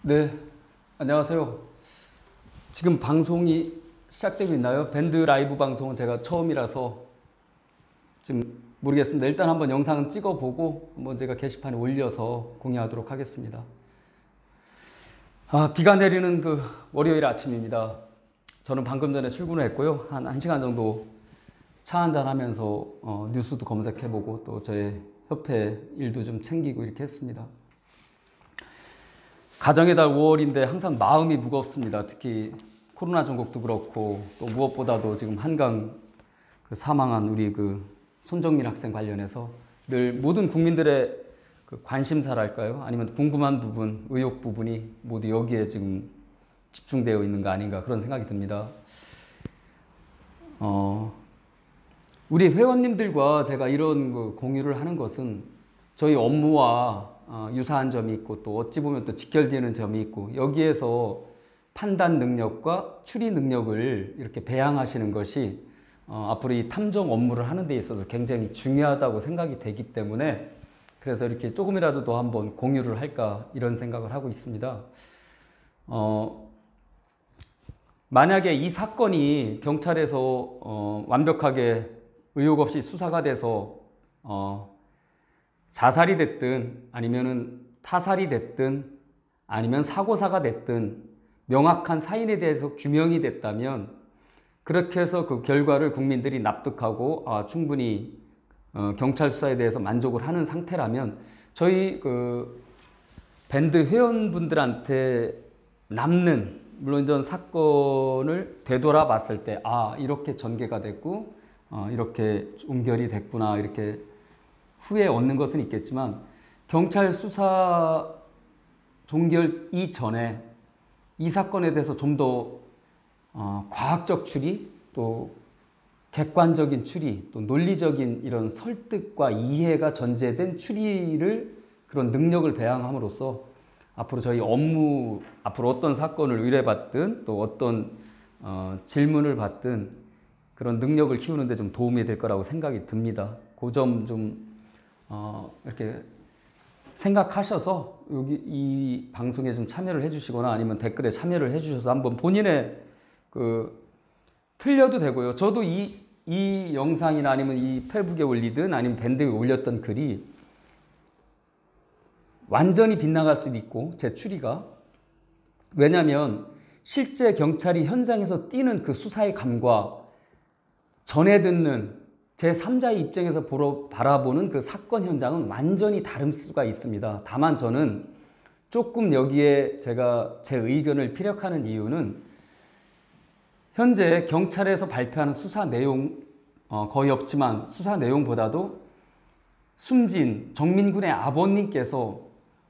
네, 안녕하세요. 지금 방송이 시작되고 있나요? 밴드 라이브 방송은 제가 처음이라서 지금 모르겠습니다. 일단 한번 영상은 찍어보고 한번 제가 게시판에 올려서 공유하도록 하겠습니다. 비가 내리는 그 월요일 아침입니다. 저는 방금 전에 출근을 했고요. 한 1시간 정도 차 한잔 하면서 뉴스도 검색해보고 또 저의 협회 일도 좀 챙기고 이렇게 했습니다. 가정의 달 5월인데 항상 마음이 무겁습니다. 특히 코로나 전국도 그렇고 또 무엇보다도 지금 한강 그 사망한 우리 그 손정민 학생 관련해서 늘 모든 국민들의 그 관심사랄까요? 아니면 궁금한 부분, 의혹 부분이 모두 여기에 지금 집중되어 있는 거 아닌가 그런 생각이 듭니다. 우리 회원님들과 제가 이런 그 공유를 하는 것은 저희 업무와 유사한 점이 있고 또 어찌 보면 또 직결되는 점이 있고 여기에서 판단 능력과 추리 능력을 이렇게 배양하시는 것이 앞으로 이 탐정 업무를 하는 데 있어서 굉장히 중요하다고 생각이 되기 때문에 그래서 이렇게 조금이라도 더 한번 공유를 할까 이런 생각을 하고 있습니다. 만약에 이 사건이 경찰에서 완벽하게 의혹 없이 수사가 돼서 자살이 됐든 아니면은 타살이 됐든 아니면 사고사가 됐든 명확한 사인에 대해서 규명이 됐다면 그렇게 해서 그 결과를 국민들이 납득하고 충분히 경찰 수사에 대해서 만족을 하는 상태라면 저희 그 밴드 회원분들한테 남는 물론 전 사건을 되돌아봤을 때 이렇게 전개가 됐고 이렇게 종결이 됐구나 이렇게 후에 얻는 것은 있겠지만 경찰 수사 종결 이전에 이 사건에 대해서 좀 더 과학적 추리 또 객관적인 추리 또 논리적인 이런 설득과 이해가 전제된 추리를 그런 능력을 배양함으로써 앞으로 저희 업무 앞으로 어떤 사건을 의뢰받든 또 어떤 질문을 받든 그런 능력을 키우는 데 좀 도움이 될 거라고 생각이 듭니다. 그 점 좀 이렇게 생각하셔서 여기 이 방송에 좀 참여를 해주시거나 아니면 댓글에 참여를 해주셔서 한번 본인의 그 틀려도 되고요. 저도 이 영상이나 아니면 이 페이북에 올리든 아니면 밴드에 올렸던 글이 완전히 빗나갈 수도 있고 제 추리가 왜냐하면 실제 경찰이 현장에서 뛰는 그 수사의 감과 전해 듣는 제3자의 입장에서 바라보는 그 사건 현장은 완전히 다를 수가 있습니다. 다만 저는 조금 여기에 제가 제 의견을 피력하는 이유는 현재 경찰에서 발표하는 수사 내용 거의 없지만 수사 내용보다도 숨진 정민군의 아버님께서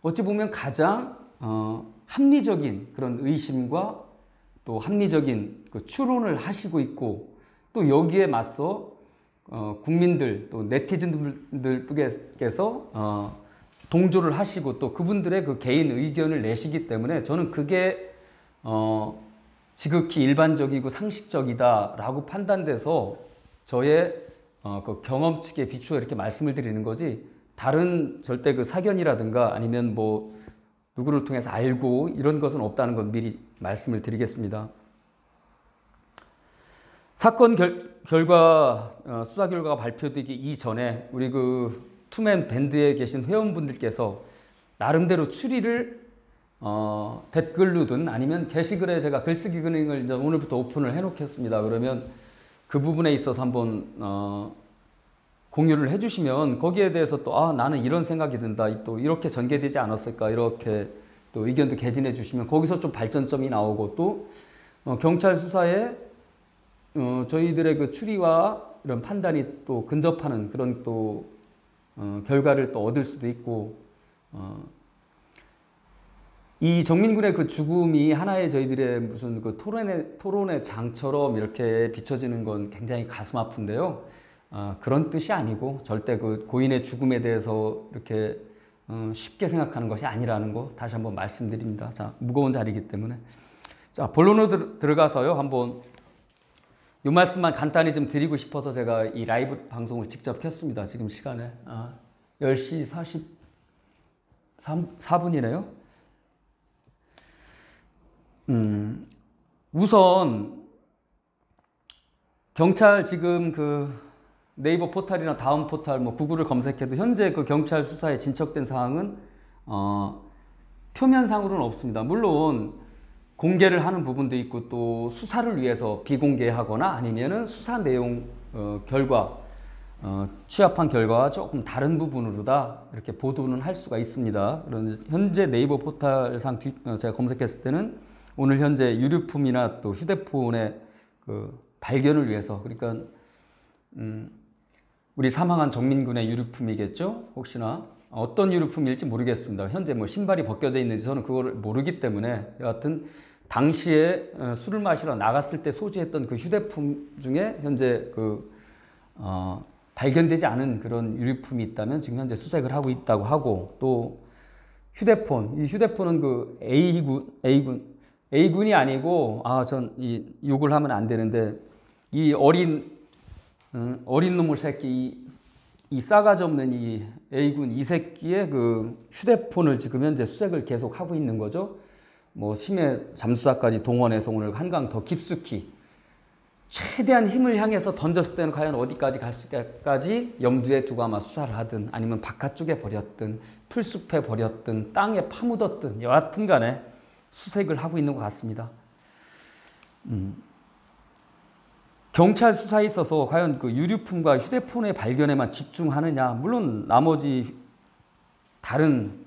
어찌 보면 가장 합리적인 그런 의심과 또 합리적인 그 추론을 하시고 있고 또 여기에 맞서 국민들 또 네티즌들께서 동조를 하시고 또 그분들의 그 개인 의견을 내시기 때문에 저는 그게 지극히 일반적이고 상식적이다라고 판단돼서 저의 그 경험치에 비추어 이렇게 말씀을 드리는 거지 다른 절대 그 사견이라든가 아니면 뭐 누구를 통해서 알고 이런 것은 없다는 건 미리 말씀을 드리겠습니다. 사건 결과 수사 결과가 발표되기 이전에 우리 그 투맨 밴드에 계신 회원분들께서 나름대로 추리를 댓글로든 아니면 게시글에 제가 글쓰기 기능을 이제 오늘부터 오픈을 해놓겠습니다. 그러면 그 부분에 있어서 한번 공유를 해주시면 거기에 대해서 또 나는 이런 생각이 든다 또 이렇게 전개되지 않았을까 이렇게 또 의견도 개진해 주시면 거기서 좀 발전점이 나오고 또 경찰 수사에 저희들의 그 추리와 이런 판단이 또 근접하는 그런 또 결과를 또 얻을 수도 있고 이 정민군의 그 죽음이 하나의 저희들의 무슨 그 토론의 장처럼 이렇게 비춰지는 건 굉장히 가슴 아픈데요. 그런 뜻이 아니고 절대 그 고인의 죽음에 대해서 이렇게 쉽게 생각하는 것이 아니라는 거 다시 한번 말씀드립니다. 자, 무거운 자리이기 때문에. 자, 본론으로 들어가서요. 한번 이 말씀만 간단히 좀 드리고 싶어서 제가 이 라이브 방송을 직접 켰습니다. 지금 시간에 10시 44분이네요. 우선 경찰 지금 그 네이버 포털이나 다음 포털 뭐 구글을 검색해도 현재 그 경찰 수사에 진척된 사항은 표면상으로는 없습니다. 물론 공개를 하는 부분도 있고 또 수사를 위해서 비공개하거나 아니면은 수사 내용 결과 취합한 결과와 조금 다른 부분으로다 이렇게 보도는 할 수가 있습니다. 그런 현재 네이버 포털상 제가 검색했을 때는 오늘 현재 유류품이나 또 휴대폰의 그 발견을 위해서, 그러니까 우리 사망한 정민군의 유류품이겠죠? 혹시나 어떤 유류품일지 모르겠습니다. 현재 뭐 신발이 벗겨져 있는지 저는 그걸 모르기 때문에, 여하튼 당시에 술을 마시러 나갔을 때 소지했던 그 휴대품 중에 현재 발견되지 않은 그런 유류품이 있다면 지금 현재 수색을 하고 있다고 하고, 또 이 휴대폰은 그 A군이 아니고, 전 이 욕을 하면 안 되는데, 이 어린 놈의 새끼, 이 싸가지 없는 이 A군 이 새끼의 그 휴대폰을 지금 현재 수색을 계속 하고 있는 거죠. 뭐 심해 잠수사까지 동원해서 오늘 한강 더 깊숙이 최대한 힘을 향해서 던졌을 때는 과연 어디까지 갈까지 염두에 두고 아마 수사를 하든 아니면 바깥쪽에 버렸든 풀숲에 버렸든 땅에 파묻었든 여하튼 간에 수색을 하고 있는 것 같습니다. 경찰 수사에 있어서 과연 그 유류품과 휴대폰의 발견에만 집중하느냐, 물론 나머지 다른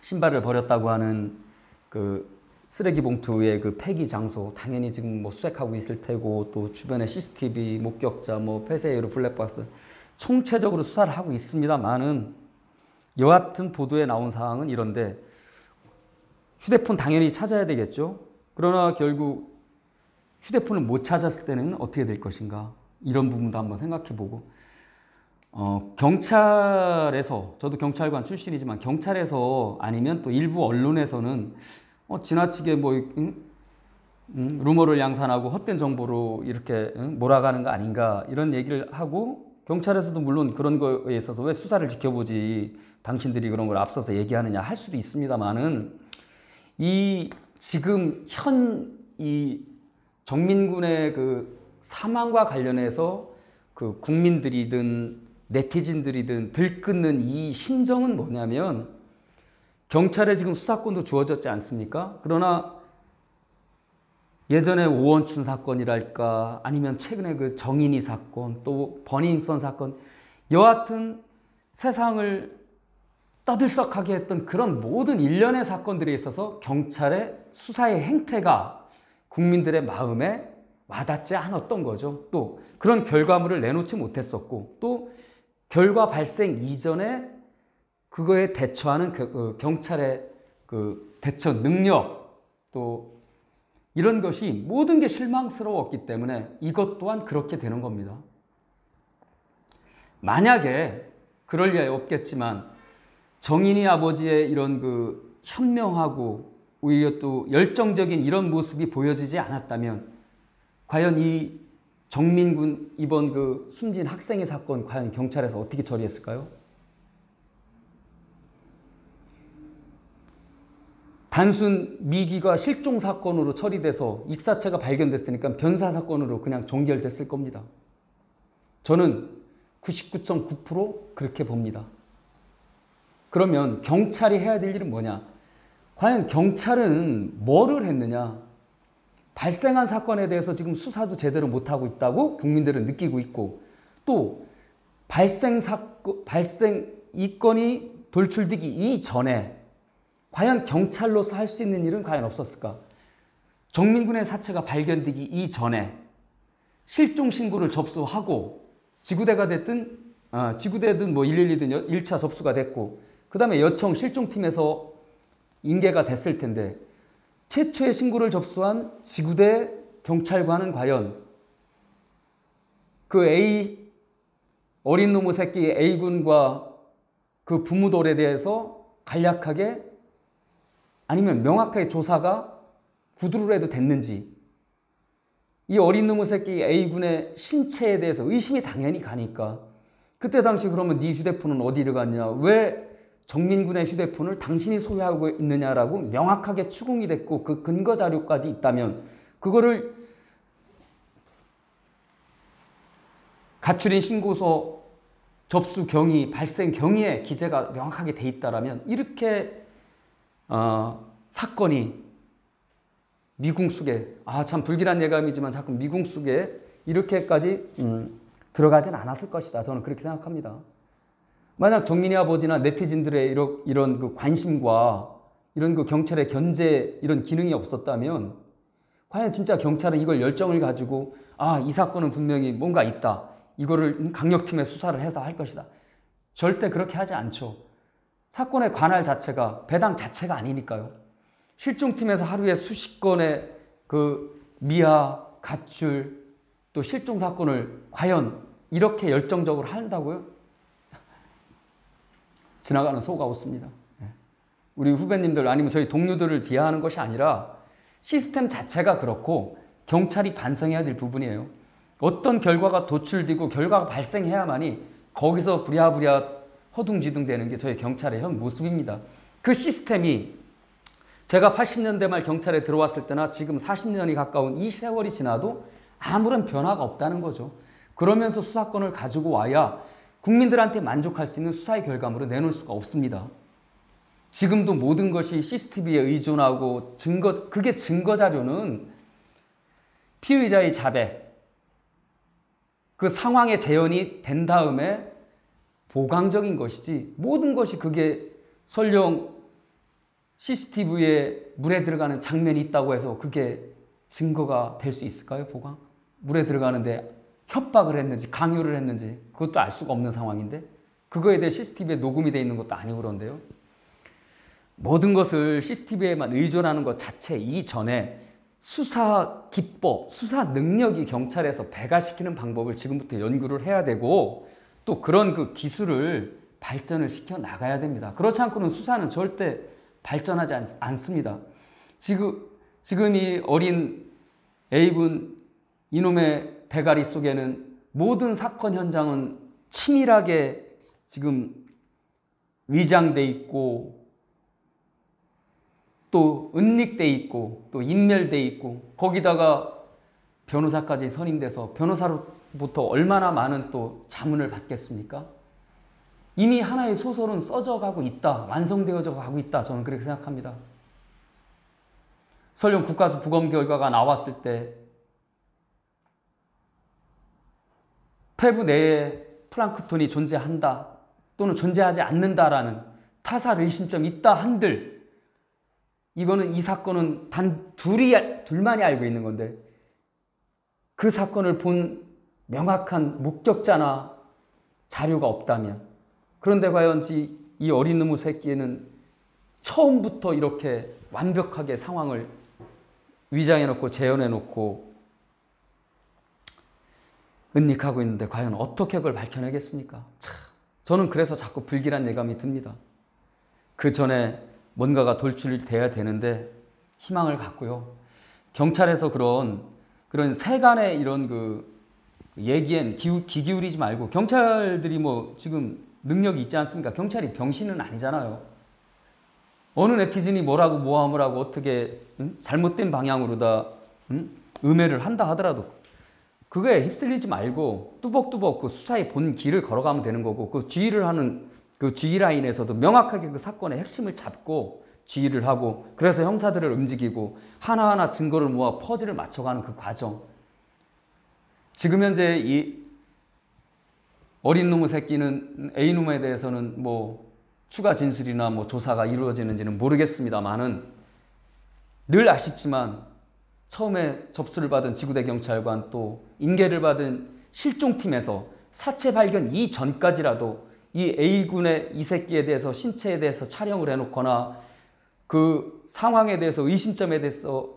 신발을 버렸다고 하는 그 쓰레기 봉투의 그 폐기 장소 당연히 지금 뭐 수색하고 있을 테고, 또 주변에 CCTV 목격자, 뭐 폐쇄회로 블랙박스 총체적으로 수사를 하고 있습니다만은, 여하튼 보도에 나온 사항은 이런데, 휴대폰 당연히 찾아야 되겠죠. 그러나 결국 휴대폰을 못 찾았을 때는 어떻게 될 것인가, 이런 부분도 한번 생각해보고, 경찰에서, 저도 경찰관 출신이지만 경찰에서 아니면 또 일부 언론에서는 지나치게 뭐 루머를 양산하고 헛된 정보로 이렇게 몰아가는 거 아닌가, 이런 얘기를 하고, 경찰에서도 물론 그런 거에 있어서 왜 수사를 지켜보지 당신들이 그런 걸 앞서서 얘기하느냐 할 수도 있습니다만은, 이 지금 이 정민군의 그 사망과 관련해서 그 국민들이든 네티즌들이든 들끓는 이 심정은 뭐냐면, 경찰에 지금 수사권도 주어졌지 않습니까? 그러나 예전에 오원춘 사건이랄까, 아니면 최근에 그 정인이 사건, 또 버닝썬 사건, 여하튼 세상을 떠들썩하게 했던 그런 모든 일련의 사건들에 있어서 경찰의 수사의 행태가 국민들의 마음에 와닿지 않았던 거죠. 또 그런 결과물을 내놓지 못했었고, 또 결과 발생 이전에 그거에 대처하는 경찰의 그 대처 능력, 또 이런 것이 모든 게 실망스러웠기 때문에 이것 또한 그렇게 되는 겁니다. 만약에 그럴 리 없겠지만 정인이 아버지의 이런 그 현명하고 오히려 또 열정적인 이런 모습이 보여지지 않았다면, 과연 이 정민군 이번 그 숨진 학생의 사건 과연 경찰에서 어떻게 처리했을까요? 단순 미기가 실종 사건으로 처리돼서 익사체가 발견됐으니까 변사 사건으로 그냥 종결됐을 겁니다. 저는 99.9% 그렇게 봅니다. 그러면 경찰이 해야 될 일은 뭐냐? 과연 경찰은 뭐를 했느냐? 발생한 사건에 대해서 지금 수사도 제대로 못하고 있다고 국민들은 느끼고 있고, 또 발생 이 건이 돌출되기 이전에 과연 경찰로서 할 수 있는 일은 과연 없었을까? 정민군의 사체가 발견되기 이전에 실종 신고를 접수하고, 지구대가 됐든 지구대든 뭐 112든 1차 접수가 됐고, 그 다음에 여청 실종팀에서 인계가 됐을 텐데, 최초의 신고를 접수한 지구대 경찰관은 과연 그 어린 놈의 새끼 A군과 그 부무돌에 대해서 간략하게 아니면 명확하게 조사가 구두로라도 됐는지, 이 어린 놈의 새끼 A군의 신체에 대해서 의심이 당연히 가니까, 그때 당시 그러면 네 휴대폰은 어디를 갔냐, 왜 정민군의 휴대폰을 당신이 소유하고 있느냐라고 명확하게 추궁이 됐고 그 근거 자료까지 있다면 그거를 가출인 신고서 접수 경위, 발생 경위에 기재가 명확하게 돼 있다라면 이렇게 사건이 미궁 속에 참 불길한 예감이지만 자꾸 미궁 속에 이렇게까지 들어가진 않았을 것이다. 저는 그렇게 생각합니다. 만약 정민이 아버지나 네티즌들의 이런 그 관심과 이런 그 경찰의 견제 이런 기능이 없었다면 과연 진짜 경찰은 이걸 열정을 가지고 이 사건은 분명히 뭔가 있다. 이거를 강력팀에 수사를 해서 할 것이다. 절대 그렇게 하지 않죠. 사건의 관할 자체가 배당 자체가 아니니까요. 실종팀에서 하루에 수십 건의 그 미아, 가출, 또 실종 사건을 과연 이렇게 열정적으로 한다고요? 지나가는 소가 웃습니다. 우리 후배님들 아니면 저희 동료들을 비하하는 것이 아니라 시스템 자체가 그렇고 경찰이 반성해야 될 부분이에요. 어떤 결과가 도출되고 결과가 발생해야만이 거기서 부랴부랴 허둥지둥 되는 게 저희 경찰의 현 모습입니다. 그 시스템이 제가 80년대 말 경찰에 들어왔을 때나 지금 40년이 가까운 이 세월이 지나도 아무런 변화가 없다는 거죠. 그러면서 수사권을 가지고 와야 국민들한테 만족할 수 있는 수사의 결과물을 내놓을 수가 없습니다. 지금도 모든 것이 CCTV에 의존하고 그게 증거 자료는 피의자의 자백, 그 상황의 재현이 된 다음에 보강적인 것이지 모든 것이 그게 설령 CCTV에 물에 들어가는 장면이 있다고 해서 그게 증거가 될 수 있을까요? 보강? 물에 들어가는데 협박을 했는지 강요를 했는지 그것도 알 수가 없는 상황인데 그거에 대해 CCTV에 녹음이 되어 있는 것도 아니고 그런데요. 모든 것을 CCTV에만 의존하는 것 자체 이전에 수사 기법, 수사 능력이 경찰에서 배가시키는 방법을 지금부터 연구를 해야 되고 또 그런 그 기술을 발전을 시켜 나가야 됩니다. 그렇지 않고는 수사는 절대 발전하지 않습니다. 지금 이 어린 A군 이놈의 대가리 속에는 모든 사건 현장은 치밀하게 지금 위장돼 있고 또 은닉돼 있고 또 인멸돼 있고 거기다가 변호사까지 선임돼서 변호사로부터 얼마나 많은 또 자문을 받겠습니까? 이미 하나의 소설은 써져 가고 있다. 완성되어져 가고 있다. 저는 그렇게 생각합니다. 설령 국가수 부검 결과가 나왔을 때 폐부 내에 플랑크톤이 존재한다 또는 존재하지 않는다라는 타살 의심점이 있다 한들 이거는 이 사건은 단 둘만이 알고 있는 건데 그 사건을 본 명확한 목격자나 자료가 없다면 그런데 과연 이 어린 놈의 새끼에는 처음부터 이렇게 완벽하게 상황을 위장해놓고 재현해놓고 은닉하고 있는데 과연 어떻게 그걸 밝혀내겠습니까? 저는 그래서 자꾸 불길한 예감이 듭니다. 그 전에 뭔가가 돌출돼야 되는데 희망을 갖고요. 경찰에서 그런 세간의 이런 그 얘기엔 귀 기울이지 말고 경찰들이 뭐 지금 능력이 있지 않습니까? 경찰이 병신은 아니잖아요. 어느 네티즌이 뭐라고 모함을 어떻게 잘못된 방향으로 다 음해를 한다 하더라도 그거에 휩쓸리지 말고 뚜벅뚜벅 그 수사의 본 길을 걸어가면 되는 거고 그 지휘를 하는 그 지휘 라인에서도 명확하게 그 사건의 핵심을 잡고 지휘를 하고 그래서 형사들을 움직이고 하나하나 증거를 모아 퍼즐을 맞춰가는 그 과정. 지금 현재 이 어린 놈의 새끼는 A놈에 대해서는 뭐 추가 진술이나 뭐 조사가 이루어지는지는 모르겠습니다만은 늘 아쉽지만 처음에 접수를 받은 지구대 경찰관 또 인계를 받은 실종팀에서 사체 발견 이전까지라도 이 A군의 이 새끼에 대해서 신체에 대해서 촬영을 해놓거나 그 상황에 대해서 의심점에 대해서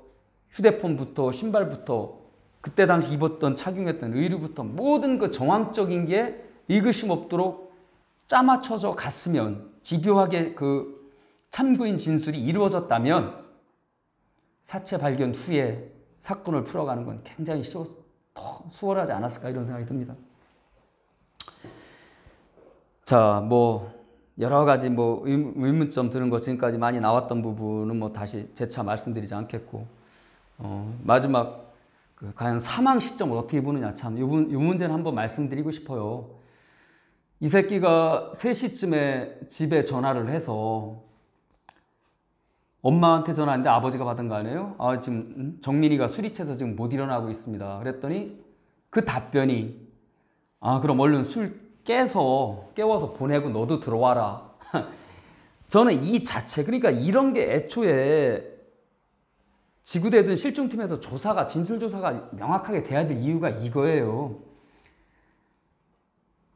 휴대폰부터 신발부터 그때 당시 입었던 착용했던 의류부터 모든 그 정황적인 게 의구심 없도록 짜맞춰져 갔으면 집요하게 그 참고인 진술이 이루어졌다면 사체 발견 후에 사건을 풀어가는 건 굉장히 더 수월하지 않았을까 이런 생각이 듭니다. 자, 뭐 여러 가지 뭐 의문점 드는 거 지금까지 많이 나왔던 부분은 뭐 다시 재차 말씀드리지 않겠고, 마지막 과연 사망 시점을 어떻게 보느냐, 참 이 문제는 한번 말씀드리고 싶어요. 이 새끼가 3시쯤에 집에 전화를 해서 엄마한테 전화했는데 아버지가 받은 거 아니에요? 지금 정민이가 술이 취해서 지금 못 일어나고 있습니다. 그랬더니 그 답변이 그럼 얼른 술 깨워서 보내고 너도 들어와라. 저는 이 자체, 그러니까 이런 게 애초에 지구대든 실종팀에서 진술조사가 명확하게 돼야 될 이유가 이거예요.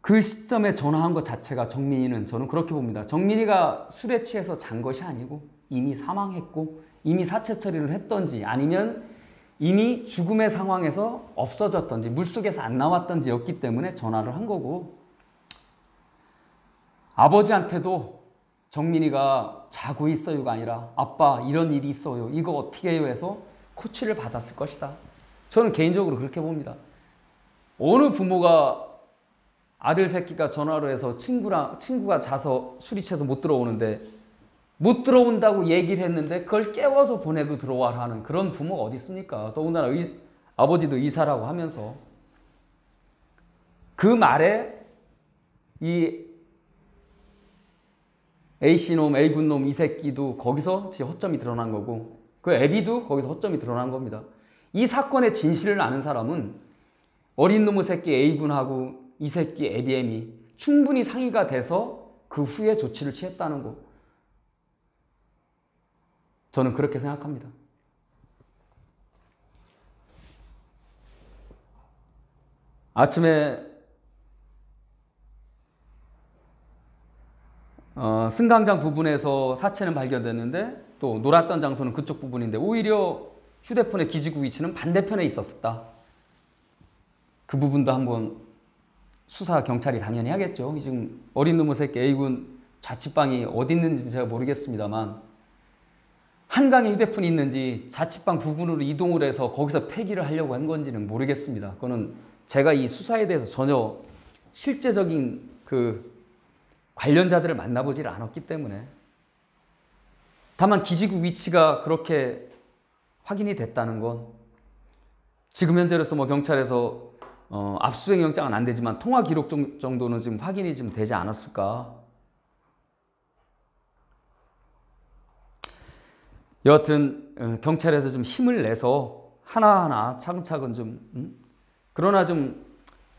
그 시점에 전화한 것 자체가 정민이는, 저는 그렇게 봅니다. 정민이가 술에 취해서 잔 것이 아니고 이미 사망했고 이미 사체 처리를 했던지 아니면 이미 죽음의 상황에서 없어졌던지 물속에서 안 나왔던지였기 때문에 전화를 한 거고, 아버지한테도 정민이가 자고 있어요가 아니라 아빠 이런 일이 있어요, 이거 어떻게 해요 해서 코치를 받았을 것이다. 저는 개인적으로 그렇게 봅니다. 어느 부모가 아들 새끼가 전화로 해서 친구가 자서 술이 취해서 못 들어오는데 못 들어온다고 얘기를 했는데 그걸 깨워서 보내고 들어와라 하는 그런 부모가 어디 있습니까? 더군다나 아버지도 의사라고 하면서. 그 말에 이 A씨놈, A군놈 이 새끼도 거기서 허점이 드러난 거고, 그 애비도 거기서 허점이 드러난 겁니다. 이 사건의 진실을 아는 사람은 어린 놈의 새끼 A군하고 이 새끼 애비엠이 충분히 상의가 돼서 그 후에 조치를 취했다는 거, 저는 그렇게 생각합니다. 아침에 승강장 부분에서 사체는 발견됐는데 또 놀았던 장소는 그쪽 부분인데 오히려 휴대폰의 기지국 위치는 반대편에 있었다. 그 부분도 한번 수사 경찰이 당연히 하겠죠. 지금 어린 놈의 새끼 A군 자취방이 어디 있는지 제가 모르겠습니다만 한강에 휴대폰이 있는지 자취방 부분으로 이동을 해서 거기서 폐기를 하려고 한 건지는 모르겠습니다. 그거는 제가 이 수사에 대해서 전혀 실제적인 관련자들을 만나보질 않았기 때문에. 다만 기지국 위치가 그렇게 확인이 됐다는 건 지금 현재로서 뭐 경찰에서 압수수색 영장은 안 되지만 통화 기록 정도는 지금 확인이 좀 되지 않았을까. 여하튼 경찰에서 좀 힘을 내서 하나하나 차근차근 좀 그러나 좀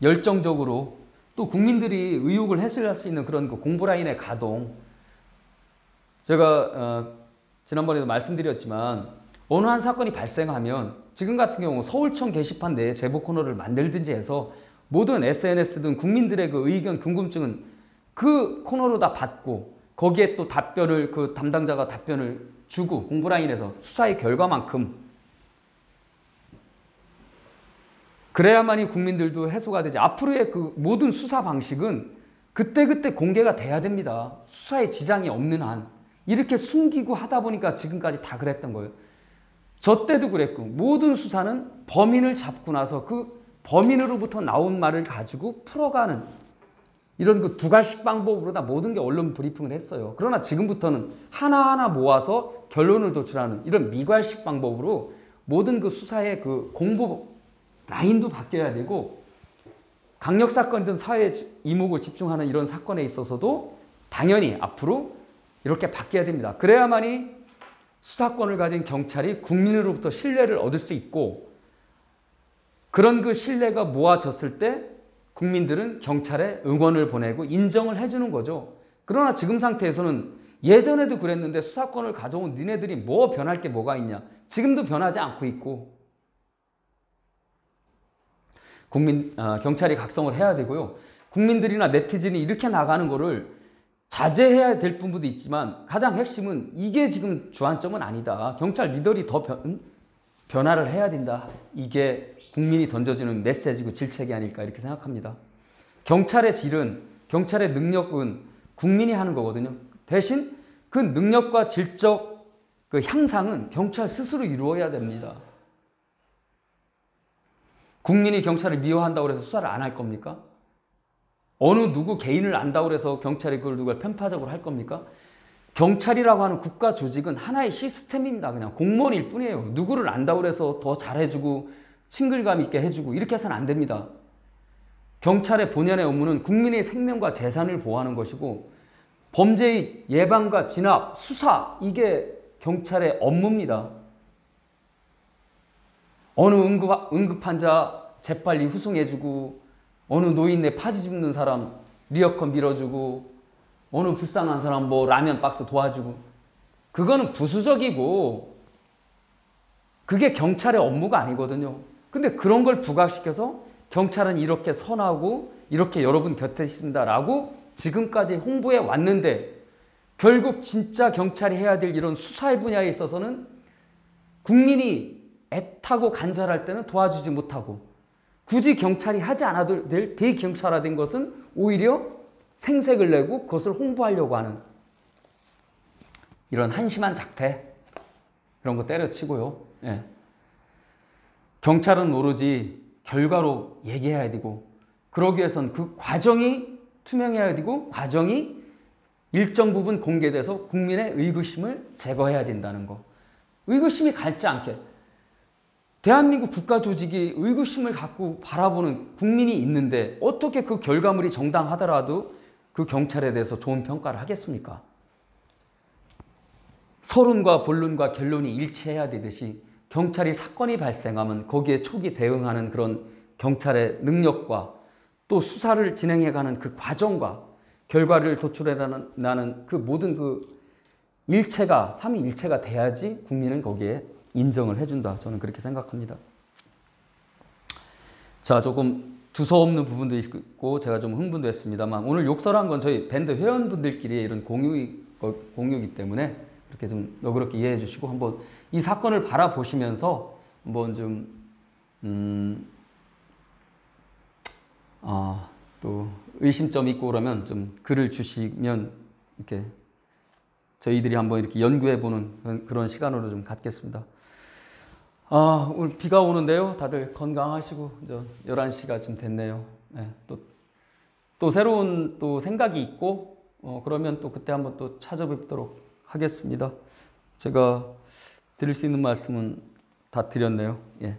열정적으로 또 국민들이 의혹을 해소할 수 있는 그런 공보라인의 가동. 제가 지난번에도 말씀드렸지만 어느 한 사건이 발생하면 지금 같은 경우 서울청 게시판 내에 제보 코너를 만들든지 해서 모든 SNS든 국민들의 그 의견, 궁금증은 그 코너로 다 받고 거기에 또 답변을 그 담당자가 답변을 주고 공보라인에서 수사의 결과만큼 그래야만이 국민들도 해소가 되지. 앞으로의 그 모든 수사 방식은 그때그때 공개가 돼야 됩니다. 수사에 지장이 없는 한. 이렇게 숨기고 하다 보니까 지금까지 다 그랬던 거예요. 저 때도 그랬고 모든 수사는 범인을 잡고 나서 그 범인으로부터 나온 말을 가지고 풀어가는 이런 그 두갈식 방법으로 다 모든 게 언론 브리핑을 했어요. 그러나 지금부터는 하나하나 모아서 결론을 도출하는 이런 미괄식 방법으로 모든 그 수사의 그 공보 라인도 바뀌어야 되고 강력사건이든 사회에 이목을 집중하는 이런 사건에 있어서도 당연히 앞으로 이렇게 바뀌어야 됩니다. 그래야만이 수사권을 가진 경찰이 국민으로부터 신뢰를 얻을 수 있고 그런 그 신뢰가 모아졌을 때 국민들은 경찰에 응원을 보내고 인정을 해주는 거죠. 그러나 지금 상태에서는 예전에도 그랬는데 수사권을 가져온 니네들이 뭐 변할 게 뭐가 있냐. 지금도 변하지 않고 있고 경찰이 각성을 해야 되고요. 국민들이나 네티즌이 이렇게 나가는 거를 자제해야 될 부분도 있지만 가장 핵심은 이게 지금 주안점은 아니다. 경찰 리더리 더 변화를 해야 된다. 이게 국민이 던져주는 메시지고 질책이 아닐까 이렇게 생각합니다. 경찰의 질은, 경찰의 능력은 국민이 하는 거거든요. 대신 그 능력과 질적 그 향상은 경찰 스스로 이루어야 됩니다. 국민이 경찰을 미워한다고 해서 수사를 안 할 겁니까? 어느 누구 개인을 안다고 해서 경찰이 그걸 누가 편파적으로 할 겁니까? 경찰이라고 하는 국가 조직은 하나의 시스템입니다. 그냥 공무원일 뿐이에요. 누구를 안다고 해서 더 잘해주고 친근감 있게 해주고 이렇게 해서는 안 됩니다. 경찰의 본연의 업무는 국민의 생명과 재산을 보호하는 것이고 범죄의 예방과 진압, 수사 이게 경찰의 업무입니다. 어느 응급환자 재빨리 후송해주고 어느 노인네 파지 줍는 사람 리어커 밀어주고 어느 불쌍한 사람 뭐 라면 박스 도와주고 그거는 부수적이고 그게 경찰의 업무가 아니거든요. 근데 그런 걸 부각시켜서 경찰은 이렇게 선하고 이렇게 여러분 곁에 있습니다라고 지금까지 홍보해 왔는데 결국 진짜 경찰이 해야 될 이런 수사의 분야에 있어서는 국민이 애타고 간절할 때는 도와주지 못하고 굳이 경찰이 하지 않아도 될 대경찰화된 것은 오히려 생색을 내고 그것을 홍보하려고 하는 이런 한심한 작태 그런 거 때려치고요. 예. 경찰은 오로지 결과로 얘기해야 되고 그러기 위해선 그 과정이 투명해야 되고 과정이 일정 부분 공개돼서 국민의 의구심을 제거해야 된다는 거. 의구심이 갈지 않게 대한민국 국가조직이 의구심을 갖고 바라보는 국민이 있는데 어떻게 그 결과물이 정당하더라도 그 경찰에 대해서 좋은 평가를 하겠습니까? 서론과 본론과 결론이 일치해야 되듯이 경찰이 사건이 발생하면 거기에 초기 대응하는 그런 경찰의 능력과 또 수사를 진행해가는 그 과정과 결과를 도출해나는 그 모든 그 일체가 삼위일체가 돼야지 국민은 거기에 인정을 해준다. 저는 그렇게 생각합니다. 자, 조금 두서없는 부분도 있고 제가 좀 흥분도 했습니다만 오늘 욕설한 건 저희 밴드 회원분들끼리의 이런 공유이기 때문에 이렇게 좀 너그럽게 이해해 주시고 한번 이 사건을 바라보시면서 한번 좀 또 의심점 있고 그러면 좀 글을 주시면 이렇게 저희들이 한번 이렇게 연구해 보는 그런 시간으로 좀 갖겠습니다. 오늘 비가 오는데요. 다들 건강하시고 이제 11시가 좀 됐네요. 네, 또 새로운 또 생각이 있고 그러면 또 그때 한번 또 찾아뵙도록 하겠습니다. 제가 드릴 수 있는 말씀은 다 드렸네요. 예.